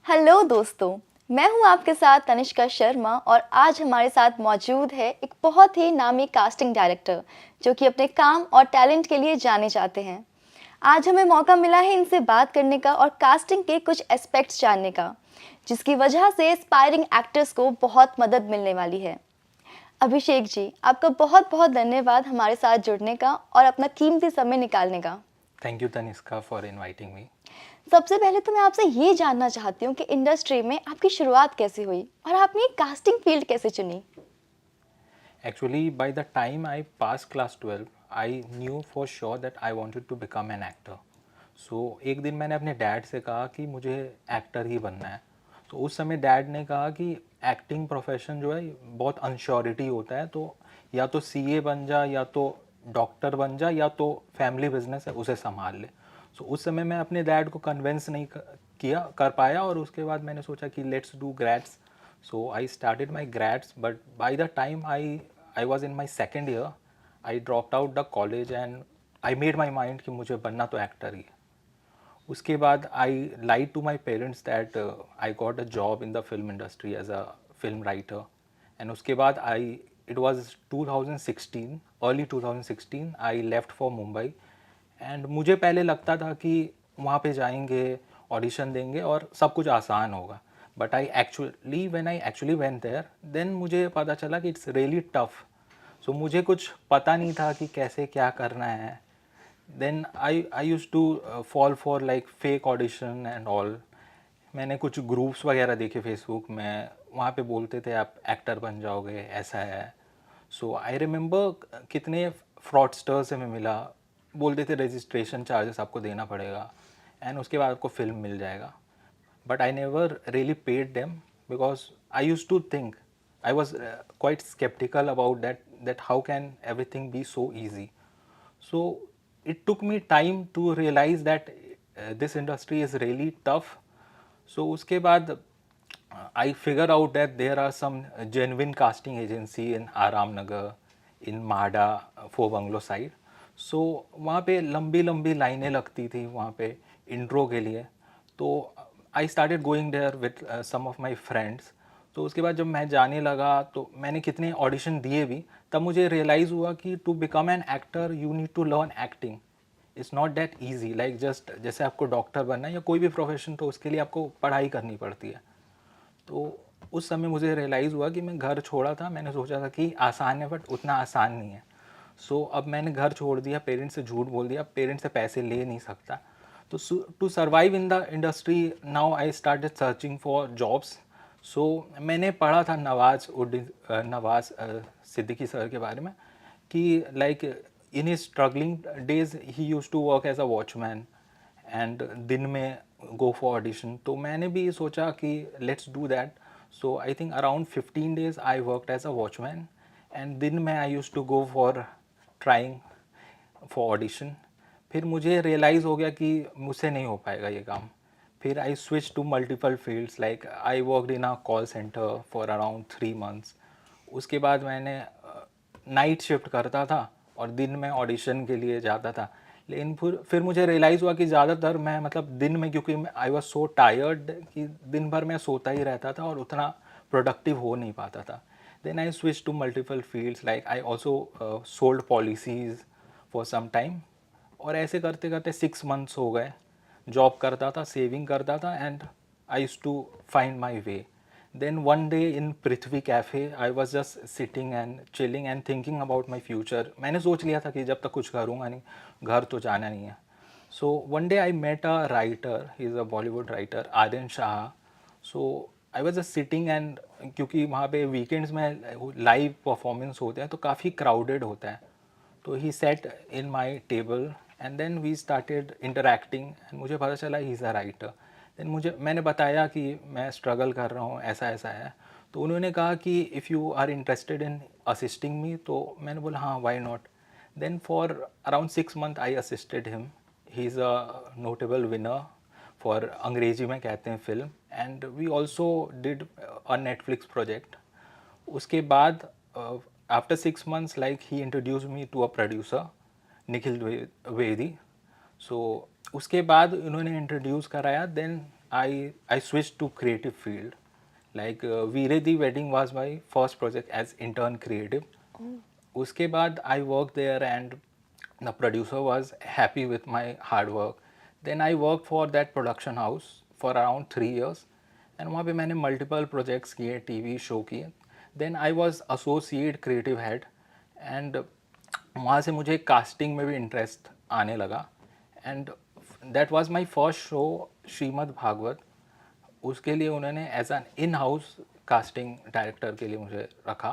Hello दोस्तों, मैं हूं आपके साथ तनिष्का शर्मा और आज हमारे साथ मौजूद है एक बहुत ही नामी कास्टिंग डायरेक्टर जो कि अपने काम और टैलेंट के लिए जाने जाते हैं। आज हमें मौका मिला है इनसे बात करने का और कास्टिंग के कुछ एस्पेक्ट्स जानने का, जिसकी वजह से एस्पायरिंग एक्टर्स को बहुत मदद मिलने वाली है। अभिषेक जी, आपका बहुत बहुत धन्यवाद हमारे साथ जुड़ने का और अपना कीमती समय निकालने का। Thank you, Taniska, for inviting me. सबसे पहले तो मैं आपसे ये जानना चाहती हूँ कि इंडस्ट्री में आपकी शुरुआत कैसे हुई और आपने कास्टिंग फील्ड कैसे चुनी? Actually, by the time I passed class 12, I knew for sure that I wanted to become an actor. So एक दिन मैंने अपने डैड से कहा कि मुझे एक्टर ही बनना है। तो उस समय डैड ने कहा कि एक्टिंग प्रोफेशन जो है बहुत अनश्योरिटी होता है, तो या तो सीए बन जा, या तो डॉक्टर बन जा, या तो फैमिली बिजनेस है उसे संभाल ले। सो उस समय मैं अपने डैड को कन्विंस नहीं कर पाया, और उसके बाद मैंने सोचा कि let's do grades. So I started my grads, but by the time I was in my second year, I dropped out the college and I made my mind कि मुझे बनना तो एक्टर ही है. उसके बाद I lied to my parents that I got a job in the film industry as a film writer. And उसके बाद it was 2016, early 2016, I left for Mumbai. And मुझे पहले लगता था कि वहाँ पे जाएंगे, ऑडिशन देंगे और सब कुछ आसान होगा. But when I actually went there, then मुझे पता चला कि it's really tough. So मुझे कुछ पता नहीं था कि कैसे क्या करना है. Then I used to fall for like fake audition and all. मैंने कुछ ग्रुप्स वगैरह देखे फेसबुक में, वहाँ पे बोलते थे आप एक्टर बन जाओगे, ऐसा है. सो आई रिमेंबर कितने फ्रॉडस्टर्स से मैं मिला, बोलते थे रजिस्ट्रेशन चार्जेस आपको देना पड़ेगा एंड उसके बाद आपको फिल्म मिल जाएगा. But I never really paid them because I used to think, I was quite skeptical about that how can everything be so easy. So it took me time to realize that this industry is really tough. So उसके बाद I figure out that there are some genuine casting agency in Aram Nagar, in Mahda, Four Bungalow side. So वहाँ पे लंबी लंबी लाइनें लगती थी वहाँ पे इंट्रो के लिए. तो I started going there with some of my friends. तो उसके बाद जब मैं जाने लगा तो मैंने कितने ऑडिशन दिए भी, तब मुझे रियलाइज़ हुआ कि to become an actor you need to learn acting. It's not that easy, like just जैसे आपको डॉक्टर बनना है या कोई भी प्रोफेशन, तो उसके लिए आपको पढ़ाई करनी पड़ती है. तो उस समय मुझे रियलाइज़ हुआ कि मैं घर छोड़ा था, मैंने सोचा था कि आसान है, बट उतना आसान नहीं है. सो अब मैंने घर छोड़ दिया, पेरेंट्स से झूठ बोल दिया, पेरेंट्स से पैसे ले नहीं सकता. तो to survive in the industry now I started searching for jobs. So मैंने पढ़ा था नवाज सिद्दीकी सर के बारे में कि like in his struggling days he used to work as a watchman and दिन में गो फॉर ऑडिशन. तो मैंने भी सोचा कि let's do that. So I think around 15 days I worked as a watchman and दिन में I use to go for trying for audition. फिर मुझे रियलाइज़ हो गया कि मुझसे नहीं हो पाएगा ये काम. फिर I switch to multiple fields, like I worked in a call centre for around 3 months. उसके बाद मैंने नाइट शिफ्ट करता था और दिन में ऑडिशन के लिए जाता था. लेकिन फिर मुझे रियलाइज़ हुआ कि ज़्यादातर मैं मतलब दिन में, क्योंकि आई वॉज सो टायर्ड कि दिन भर मैं सोता ही रहता था और उतना प्रोडक्टिव हो नहीं पाता था. Then I switch to multiple fields, like I also sold policies for some time. और ऐसे करते करते 6 months हो गए. जॉब करता था, सेविंग करता था, and I use to find my way. Then one day in Prithvi cafe I was just sitting and chilling and thinking about my future. मैंने सोच लिया था कि जब तक कुछ करूँगा नहीं, घर तो जाना नहीं है. So one day I met a writer, he is a Bollywood writer, Aryan Shah. So I was just sitting and क्योंकि वहाँ पे वीकेंड्स में लाइव परफॉर्मेंस होते हैं तो काफ़ी क्राउडेड होता है. तो he set in my table and then we started interacting and मुझे पता चला he is a writer. Then मैंने बताया कि मैं स्ट्रगल कर रहा हूँ, ऐसा ऐसा है. तो उन्होंने कहा कि if you are interested in assisting me, तो मैंने बोला हाँ, why not. Then for around 6 months I assisted him. He is a notable winner for, अंग्रेजी में कहते हैं film, and we also did a Netflix project. उसके बाद after 6 months, like he introduce me to a producer, Nikhil Vedi. So उसके बाद उन्होंने introduce कराया. Then I switched to creative field. Like Veere Di Wedding was my first project as intern creative. उसके बाद I worked there and the producer was happy with my hard work. Then I worked for that production house for around 3 years and वहाँ पे मैंने multiple projects किए, TV show किए. Then I was associate creative head and वहाँ से मुझे casting में भी इंटरेस्ट आने लगा and that was my first show Shrimad Bhagwat. उसके लिए उन्होंने as an in house casting director के लिए मुझे रखा.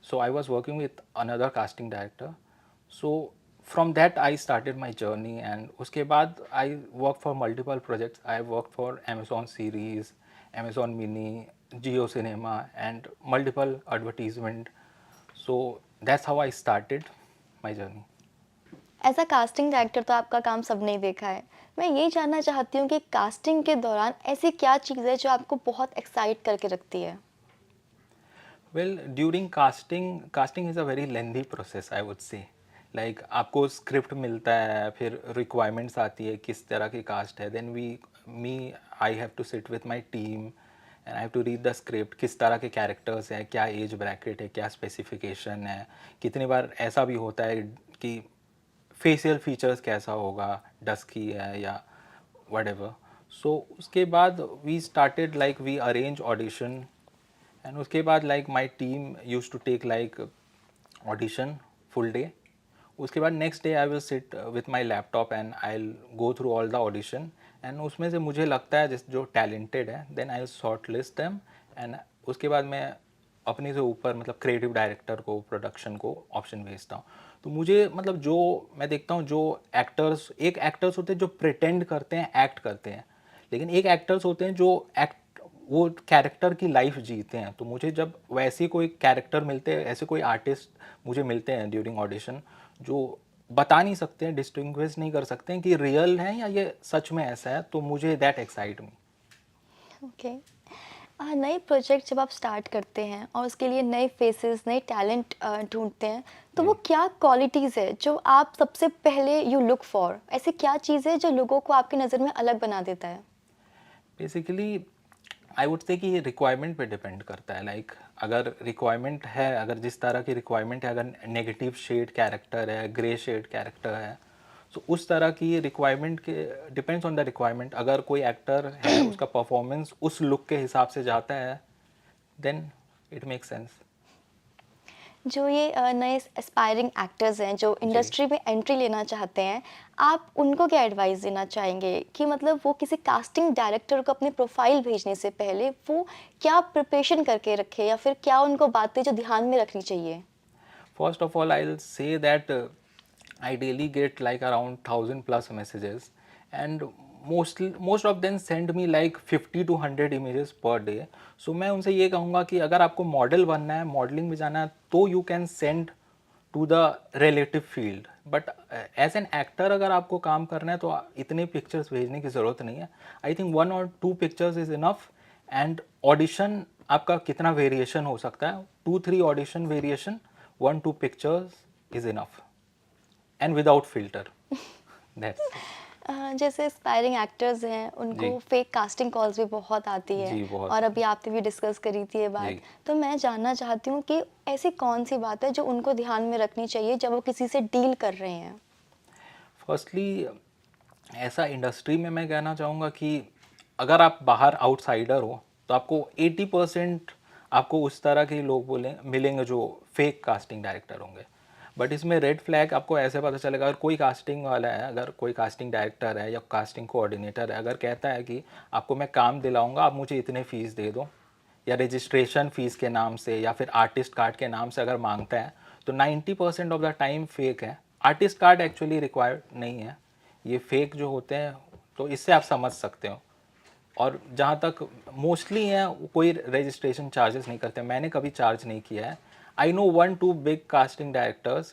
So I was working with another casting director. So from that I started my journey and उसके बाद I work for multiple projects. I work for Amazon series, Amazon mini, Jio cinema and multiple advertisement. So that's how I started my journey. As a casting director तो आपका काम सबने ही देखा है. मैं ये जानना चाहती हूँ कि कास्टिंग के दौरान ऐसी क्या चीज़ है जो आपको बहुत एक्साइट करके रखती है. Well, during casting is a very lengthy process, I would say. Like आपको स्क्रिप्ट मिलता है, फिर रिक्वायरमेंट्स आती है किस तरह की कास्ट है. Then I have to sit with my team and I have to read the script. किस तरह के कैरेक्टर्स हैं, क्या एज ब्रैकेट है, क्या स्पेसिफिकेशन है. कितनी बार ऐसा भी होता है कि फेशियल फीचर्स कैसा होगा, डस्की है या whatever. सो उसके बाद we started like we arrange audition and उसके बाद like my team used to take like audition full day. उसके बाद next day I will sit with my laptop and I will go through all the audition and उसमें से मुझे लगता है जिस जो टैलेंटेड है then I will short list them and उसके बाद मैं अपने से ऊपर मतलब क्रिएटिव डायरेक्टर को, प्रोडक्शन को ऑप्शन भेजता हूँ. तो मुझे मतलब जो मैं देखता हूँ जो एक्टर्स, एक एक्टर्स होते हैं जो प्रिटेंड करते हैं, एक्ट करते हैं, लेकिन एक एक्टर्स होते हैं जो एक्ट वो कैरेक्टर की लाइफ जीते हैं. तो मुझे जब वैसे कोई कैरेक्टर मिलते हैं, ऐसे कोई आर्टिस्ट मुझे मिलते हैं ड्यूरिंग ऑडिशन जो बता नहीं सकते हैं, डिस्टिंग्विश नहीं कर सकते हैं कि रियल है या ये सच में ऐसा है, तो मुझे दैट एक्साइट मी. ओके. नए प्रोजेक्ट जब आप स्टार्ट करते हैं और उसके लिए नए फेसेस, नए टैलेंट ढूंढते हैं, तो वो क्या क्वालिटीज़ है जो आप सबसे पहले यू लुक फॉर. ऐसी क्या चीज़ है जो लोगों को आपकी नज़र में अलग बना देता है. बेसिकली आई वुड से कि ये रिक्वायरमेंट पे डिपेंड करता है. लाइक अगर रिक्वायरमेंट है, अगर जिस तरह की रिक्वायरमेंट है, अगर नेगेटिव शेड कैरेक्टर है, ग्रे शेड कैरेक्टर है, तो उस तरह की रिक्वायरमेंट के डिपेंड्स ऑन द रिक्वायरमेंट. अगर कोई एक्टर है उसका परफॉर्मेंस उस लुक के हिसाब से जाता है देन इट मेक सेंस. जो ये नए एस्पायरिंग एक्टर्स हैं जो इंडस्ट्री में एंट्री लेना चाहते हैं, आप उनको क्या एडवाइस देना चाहेंगे कि मतलब वो किसी कास्टिंग डायरेक्टर को अपनी प्रोफाइल भेजने से पहले वो क्या प्रिपरेशन करके रखे या फिर क्या उनको बातें जो ध्यान में रखनी चाहिए. First of all, I'll say that I daily get like around 1,000 plus messages, and most of them send me like 50 to 100 images per day. So मैं उनसे ये कहूँगा कि अगर आपको मॉडल बनना है, मॉडलिंग में जाना है, तो you can send to the relative field. But as an actor अगर आपको काम करना है तो इतने पिक्चर्स भेजने की ज़रूरत नहीं है. I think 1 or 2 pictures is enough. And audition आपका कितना वेरिएशन हो सकता है, 2-3 audition variation, 1-2 pictures is enough and without filter. That's जैसे एस्पायरिंग एक्टर्स हैं उनको जी. फेक कास्टिंग कॉल्स भी बहुत आती है जी, बहुत. और अभी आपने भी डिस्कस करी थी ये बात. जी. तो मैं जानना चाहती हूँ कि ऐसी कौन सी बात है जो उनको ध्यान में रखनी चाहिए जब वो किसी से डील कर रहे हैं. फर्स्टली ऐसा इंडस्ट्री में मैं कहना चाहूँगा कि अगर आप बाहर आउटसाइडर हो तो आपको 80% आपको उस तरह के लोग मिलेंगे जो फेक कास्टिंग डायरेक्टर होंगे. बट इसमें रेड फ्लैग आपको ऐसे पता चलेगा अगर कोई कास्टिंग वाला है, अगर कोई कास्टिंग डायरेक्टर है या कास्टिंग कोऑर्डिनेटर है, अगर कहता है कि आपको मैं काम दिलाऊंगा, आप मुझे इतने फ़ीस दे दो, या रजिस्ट्रेशन फ़ीस के नाम से या फिर आर्टिस्ट कार्ड के नाम से अगर मांगता है, तो 90% ऑफ द टाइम फेक है. आर्टिस्ट कार्ड एक्चुअली रिक्वायर्ड नहीं है, ये फेक जो होते हैं. तो इससे आप समझ सकते हो. और जहाँ तक मोस्टली हैं कोई रजिस्ट्रेशन चार्जेस नहीं करते. मैंने कभी चार्ज नहीं किया है. I know 1-2 big casting directors.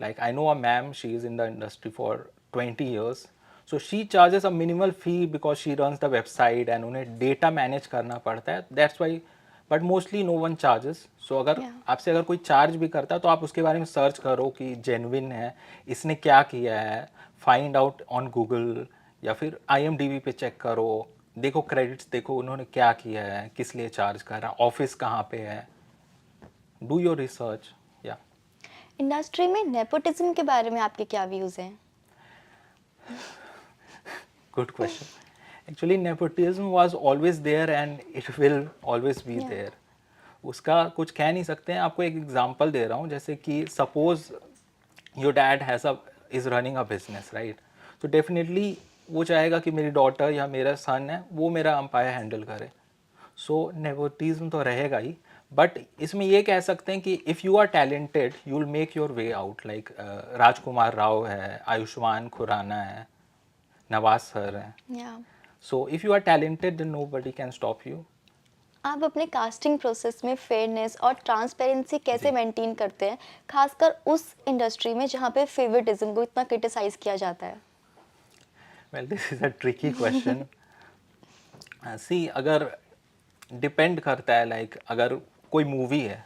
Like I know a ma'am, she is in the industry for 20 years. So she charges a minimal fee because she runs the website and उन्हें data manage करना पड़ता है. That's why. But mostly no one charges. So अगर आपसे अगर कोई charge भी करता है तो आप उसके बारे में सर्च करो कि जेन्युइन है, इसने क्या किया है, फाइंड आउट ऑन गूगल या फिर IMDb पे चेक करो, देखो क्रेडिट्स, देखो उन्होंने क्या किया है, किस लिए चार्ज कर रहा है, ऑफिस कहाँ पे है, डू योर रिसर्च। या इंडस्ट्री में नेपोटिज्म के बारे में आपके क्या व्यूज़ हैं? Good question. Actually nepotism was always there and it will always be Yeah. There. उसका कुछ कह नहीं सकते हैं। आपको एक एग्जांपल दे रहा हूँ, जैसे कि suppose your dad has a is running a business, right? तो डेफिनेटली वो चाहेगा कि मेरी डॉटर या मेरा सन है वो मेरा अंपायर हैंडल करे। सो नेपोटिज्म तो रहेगा ही, बट इसमें ये कह सकते हैं कि if you are talented you will make your way out. Like Rajkumar Rao है, आयुष्मान खुराना है, नवाज सर हैं। Yeah. So if you are talented then nobody can stop you. आप अपने कास्टिंग प्रोसेस में फेयरनेस और ट्रांसपेरेंसी कैसे जी। मेंटेन करते हैं, खासकर उस इंडस्ट्री में जहाँ पे फेवरेटिज्म को इतना क्रिटिसाइज किया जाता है? Well this is a tricky question. See, अगर डिपेंड करता है, लाइक अगर कोई मूवी है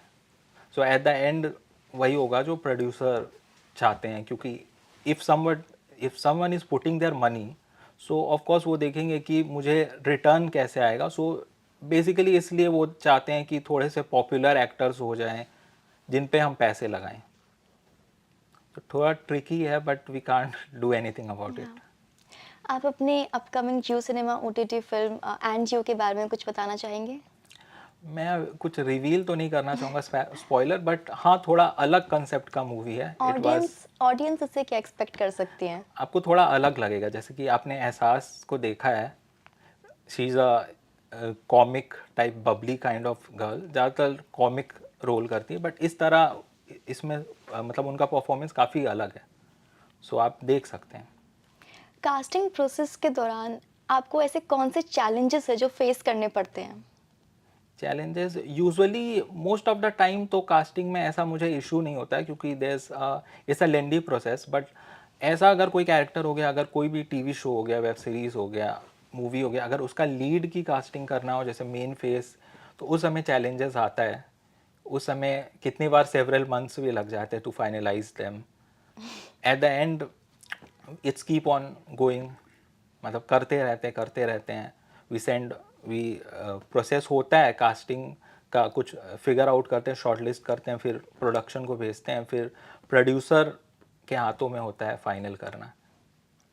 सो एट द एंड वही होगा जो प्रोड्यूसर चाहते हैं, क्योंकि if someone is putting their money, so of course वो देखेंगे कि मुझे रिटर्न कैसे आएगा। सो बेसिकली इसलिए वो चाहते हैं कि थोड़े से पॉपुलर एक्टर्स हो जाएं जिन पे हम पैसे लगाएं। तो थोड़ा ट्रिकी है, but we can't do anything about it. आप अपने upcoming Jio cinema OTT film and Jio के बारे में कुछ बताना चाहेंगे? मैं कुछ रिवील तो नहीं करना चाहूँगा स्पॉइलर, बट हाँ थोड़ा अलग कंसेप्ट का मूवी है। इट वाज, ऑडियंस ऑडियंस इससे क्या एक्सपेक्ट कर सकती है? आपको थोड़ा अलग लगेगा। जैसे कि आपने एहसास को देखा है, she is a comic type Babli kind of girl, ज़्यादातर कॉमिक रोल करती है, बट इस तरह इसमें मतलब उनका परफॉर्मेंस काफ़ी अलग है। सो आप देख सकते हैं। कास्टिंग प्रोसेस के दौरान आपको ऐसे कौन से चैलेंजेस है जो फेस करने पड़ते हैं? Challenges usually most of the time तो कास्टिंग में ऐसा मुझे इशू नहीं होता है, क्योंकि there it's a lengthy process. But ऐसा अगर कोई कैरेक्टर हो गया, अगर कोई भी टीवी शो हो गया, वेब सीरीज़ हो गया, मूवी हो गया, अगर उसका लीड की कास्टिंग करना हो, जैसे मेन फेस, तो उस समय चैलेंजेस आता है। उस समय कितनी बार सेवरल मंथ्स भी लग जाते हैं to finalise them. At the end it's keep on going, मतलब करते रहते हैं। वी सेंड वी प्रोसेस होता है कास्टिंग का, कुछ फिगर आउट करते हैं, शॉर्ट लिस्ट करते हैं, फिर प्रोडक्शन को भेजते हैं, फिर प्रोड्यूसर के हाथों में होता है फाइनल करना।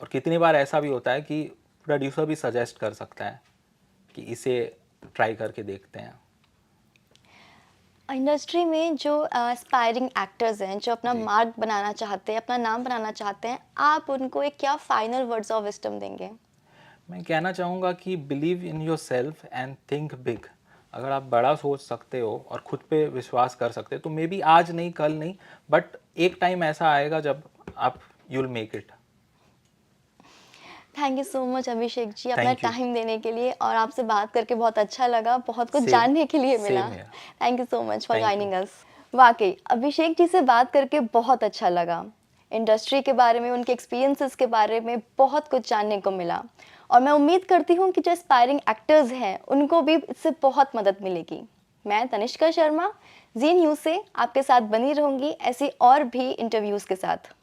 और कितनी बार ऐसा भी होता है कि प्रोड्यूसर भी सजेस्ट कर सकता है कि इसे ट्राई करके देखते हैं। इंडस्ट्री में जो एस्पायरिंग एक्टर्स हैं, जो अपना जी। मार्क बनाना चाहते हैं, अपना नाम बनाना चाहते हैं, आप उनको एक क्या फाइनल वर्ड्स ऑफ विजडम देंगे? मैं कहना चाहूँगा कि believe in your self and think big. अगर आप बड़ा सोच सकते हो और खुद पे विश्वास कर सकते हो, तो मे बी आज नहीं, कल नहीं, बट एक टाइम ऐसा आएगा जब आप you will make it. Thank you so much Abhishek ji, अपना थैंक यू। टाइम देने के लिए, और आपसे बात करके बहुत अच्छा लगा, बहुत कुछ सेम जानने के लिए मिला। सेम है। Thank you so much for thank you. Joining us. वाकई अभिषेक जी से बात करके बहुत अच्छा लगा। इंडस्ट्री के बारे में, उनके एक्सपीरियंसेस के बारे में बहुत कुछ जानने को मिला, और मैं उम्मीद करती हूँ कि जो एस्पायरिंग एक्टर्स हैं उनको भी इससे बहुत मदद मिलेगी। मैं तनिष्का शर्मा, जी न्यूज़ से आपके साथ बनी रहूँगी ऐसी और भी इंटरव्यूज़ के साथ।